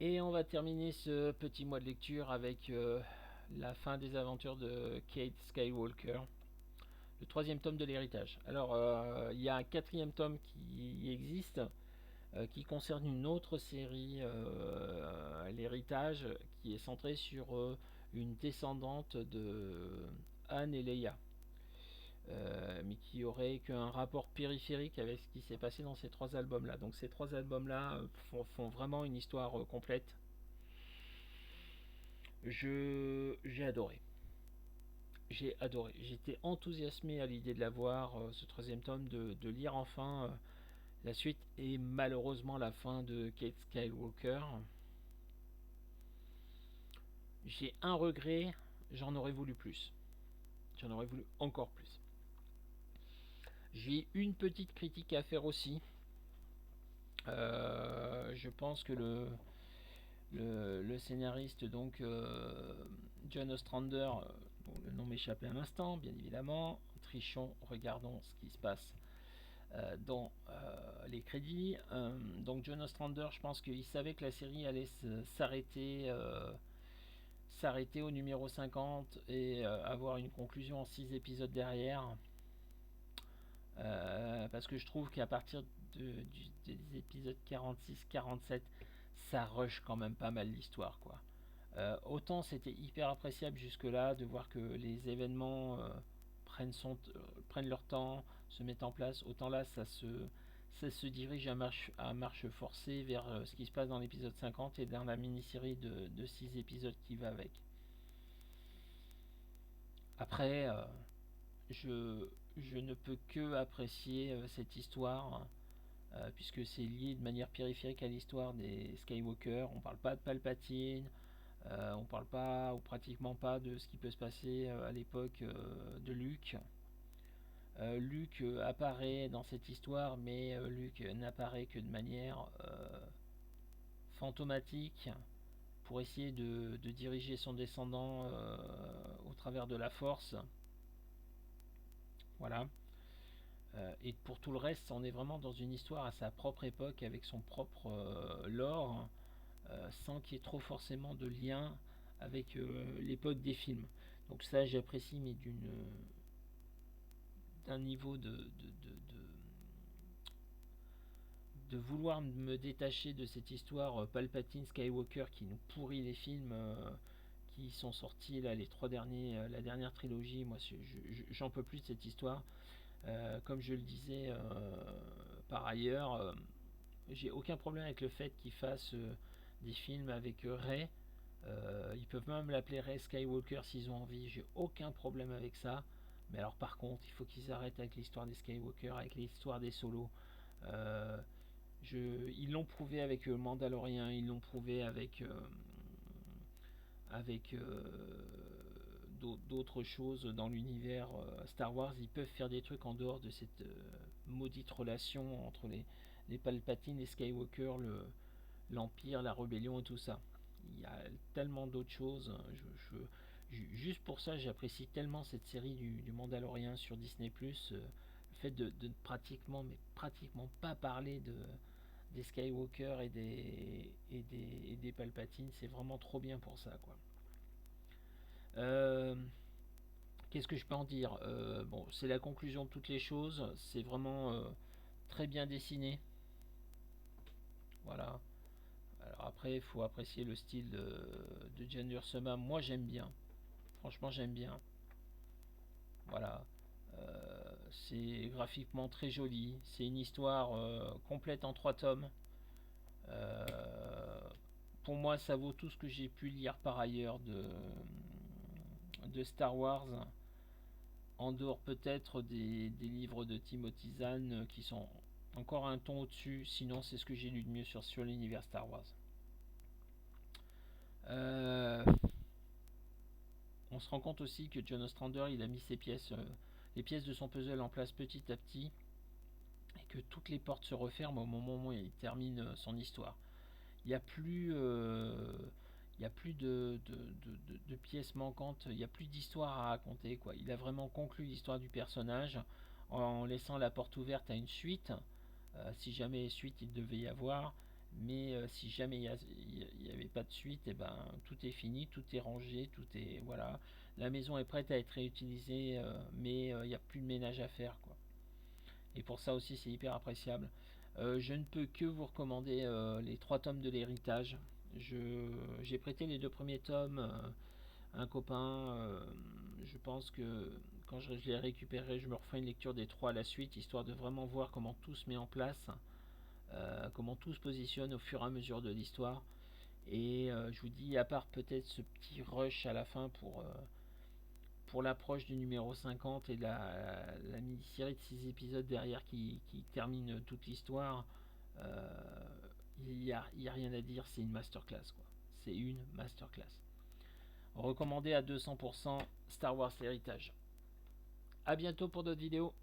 Et on va terminer ce petit mois de lecture avec la fin des aventures de Kate Skywalker, le troisième tome de l'héritage. Alors, il y a un quatrième tome qui existe, qui concerne une autre série, l'héritage, qui est centrée sur une descendante de Anne et Leia. Mais qui aurait qu'un rapport périphérique avec ce qui s'est passé dans ces trois albums-là. Donc ces trois albums-là font vraiment une histoire complète. J'ai adoré. J'ai adoré. J'étais enthousiasmé à l'idée de l'avoir, ce troisième tome, de lire enfin la suite et malheureusement la fin de Kate Skywalker. J'ai un regret, j'en aurais voulu plus. J'en aurais voulu encore plus. J'ai une petite critique à faire aussi. Je pense que le scénariste, donc John Ostrander, dont le nom m'échappait un instant, bien évidemment. Trichons, regardons ce qui se passe dans les crédits. Donc John Ostrander, je pense qu'il savait que la série allait s'arrêter au numéro 50 et avoir une conclusion en 6 épisodes derrière. Parce que je trouve qu'à partir des épisodes 46-47, ça rush quand même pas mal l'histoire, quoi. Autant c'était hyper appréciable jusque-là de voir que les événements prennent leur temps, se mettent en place, autant là ça se dirige à marche forcée vers ce qui se passe dans l'épisode 50 et dans la mini-série de 6 épisodes qui va avec. Après, je ne peux que apprécier cette histoire, puisque c'est lié de manière périphérique à l'histoire des Skywalker. On parle pas de Palpatine, on parle pas ou pratiquement pas de ce qui peut se passer à l'époque de Luke. Luke apparaît dans cette histoire, mais Luke n'apparaît que de manière fantomatique pour essayer de diriger son descendant au travers de la Force. Voilà. Et pour tout le reste, on est vraiment dans une histoire à sa propre époque, avec son propre lore, sans qu'il y ait trop forcément de lien avec l'époque des films. Donc ça, j'apprécie, mais d'un niveau de vouloir me détacher de cette histoire Palpatine Skywalker qui nous pourrit les films qui sont sortis là, les trois derniers, la dernière trilogie. Moi, j'en peux plus de cette histoire. Comme je le disais par ailleurs, j'ai aucun problème avec le fait qu'ils fassent des films avec Rey. Ils peuvent même l'appeler Rey Skywalker s'ils ont envie. J'ai aucun problème avec ça. Mais alors par contre, il faut qu'ils arrêtent avec l'histoire des Skywalker, avec l'histoire des solos. Euh, Ils l'ont prouvé avec Mandalorian, ils l'ont prouvé avec d'autres choses dans l'univers Star Wars. Ils peuvent faire des trucs en dehors de cette maudite relation entre les Palpatine, les Skywalker, l'Empire, la Rébellion et tout ça. Il y a tellement d'autres choses. Juste pour ça, j'apprécie tellement cette série du Mandalorian sur Disney+. Le fait de mais pratiquement pas parler des Skywalker et des Palpatine, c'est vraiment trop bien pour ça, quoi. Euh, Qu'est-ce que je peux en dire? Bon, c'est la conclusion de toutes les choses. C'est vraiment très bien dessiné. Voilà. Alors après, il faut apprécier le style de Jen Ursema. Moi, j'aime bien. Franchement, j'aime bien. Voilà. C'est graphiquement très joli. C'est une histoire complète en trois tomes. Euh, pour moi, ça vaut tout ce que j'ai pu lire par ailleurs de Star Wars. En dehors peut-être des livres de Timothy Zahn qui sont encore un ton au-dessus. Sinon, c'est ce que j'ai lu de mieux sur l'univers Star Wars. Euh, on se rend compte aussi que John Ostrander, il a mis les pièces de son puzzle en place petit à petit, et que toutes les portes se referment au moment où il termine son histoire. Il n'y a plus, il y a plus de pièces manquantes, il n'y a plus d'histoire à raconter, quoi. Il a vraiment conclu l'histoire du personnage en laissant la porte ouverte à une suite, si jamais suite il devait y avoir. Mais si jamais il y avait pas de suite, et ben tout est fini, tout est rangé, tout est voilà, la maison est prête à être réutilisée, mais il n'y a plus de ménage à faire quoi. Et pour ça aussi c'est hyper appréciable. Je ne peux que vous recommander les trois tomes de l'héritage. J'ai prêté les deux premiers tomes à un copain. Je pense que quand je les récupérerai, je me referai une lecture des trois à la suite, histoire de vraiment voir comment tout se met en place, comment tout se positionne au fur et à mesure de l'histoire. Et je vous dis, à part peut-être ce petit rush à la fin pour l'approche du numéro 50 et la mini-série de 6 épisodes derrière qui termine toute l'histoire, euh, il y a rien à dire, c'est une masterclass quoi. C'est une masterclass. Recommandé à 200% Star Wars l'héritage. A bientôt pour d'autres vidéos.